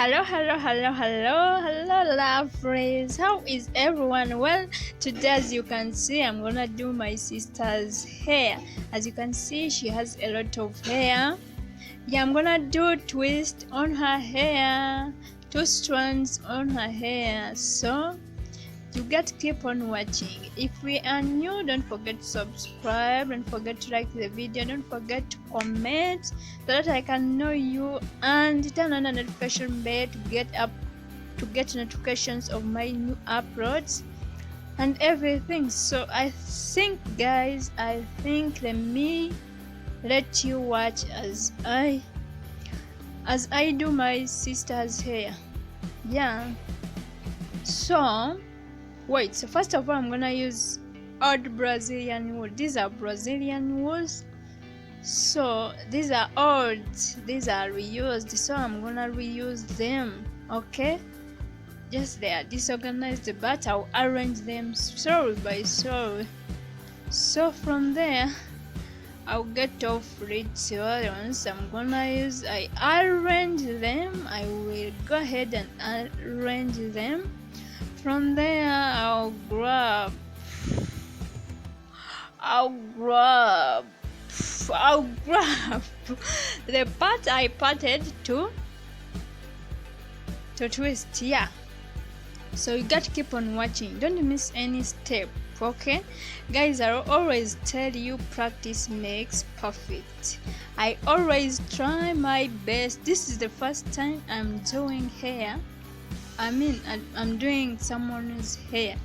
Hello, lovelies. How is everyone? Well, today, as you can see, I'm gonna do my sister's hair. As you can see, she has a lot of hair. Yeah, I'm gonna do twist on her hair, 2 strands on her hair. So you got to keep on watching. If we are new, don't forget to subscribe, don't forget to like the video, don't forget to comment so that I can know you, and turn on the notification bell to get notifications of my new uploads and everything. So I think, guys, let me let you watch as I do my sister's hair. Yeah, so wait, so first of all, I'm gonna use old Brazilian wool. These are Brazilian wools, so these are old, these are reused, so I'm gonna reuse them. Okay, just they are disorganized, but I'll arrange them story by story. So from there, I'll get off red ones. I'm gonna use, I arrange them. I will go ahead and arrange them. From there, I'll grab the part I parted to twist. Yeah, so you got to keep on watching, don't miss any step. Okay, guys, I always tell you, practice makes perfect. I always try my best. This is the first time I'm doing hair. I'm doing someone's hair.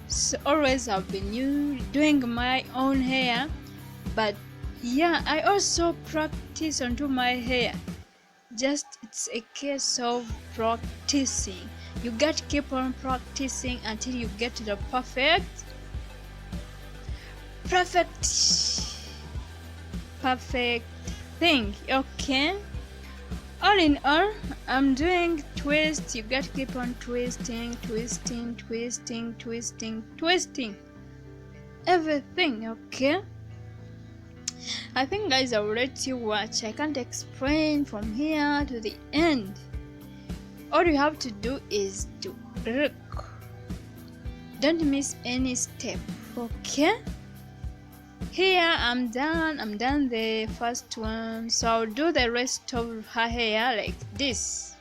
So always I've been doing my own hair, but yeah, I also practice onto my hair. Just it's a case of practicing. You got to keep on practicing until you get to the perfect thing. Okay, all in all, I'm doing twist. You got to keep on twisting everything. Okay, I think, guys, I'll let you watch. I can't explain from here to the end. All you have to do is to look, don't miss any step. Okay, here I'm done the first one, so I'll do the rest of her hair like this.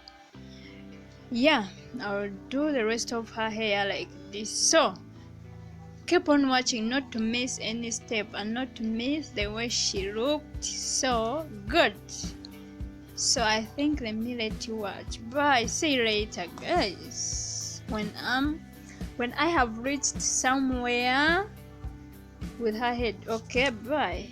Yeah, I'll do the rest of her hair like this. So keep on watching, not to miss any step and not to miss the way she looked so good. So I think, let me let you watch. Bye, see you later, guys, when I have reached somewhere with her head. Okay, bye.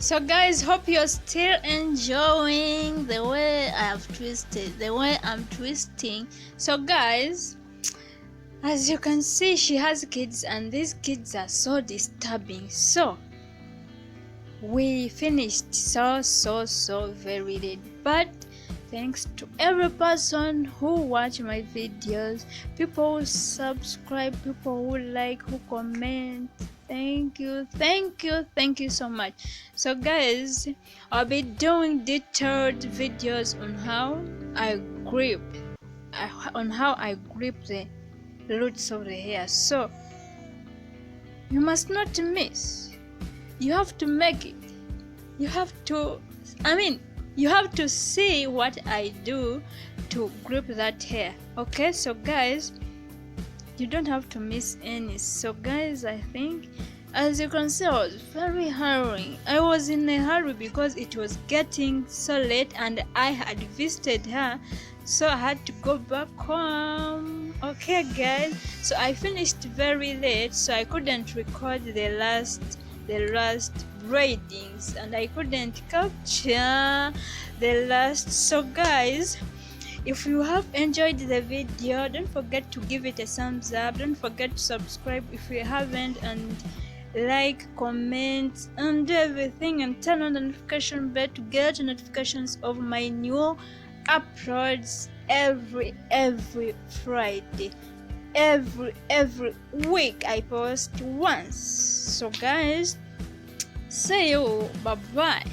So guys, hope you're still enjoying the way I have twisted, the way I'm twisting. So guys, as you can see, she has kids and these kids are so disturbing. So we finished so very late, but thanks to every person who watch my videos, people who subscribe, people who like, who comment. Thank you so much. So guys, I'll be doing detailed videos on how I grip the roots of the hair. So you must not miss. You have to make it. You have to see what I do to grip that hair. Okay, so guys, you don't have to miss any. So guys, I think, as you can see, I was very hurrying. I was in a hurry because it was getting so late and I had visited her, so I had to go back home. Okay guys, so I finished very late, so I couldn't record the last braidings and I couldn't capture the last. So guys, if you have enjoyed the video, don't forget to give it a thumbs up. Don't forget to subscribe if you haven't, and like, comment, and everything, and turn on the notification bell to get notifications of my new uploads every Friday. Every week I post once. So guys, see you. Bye bye.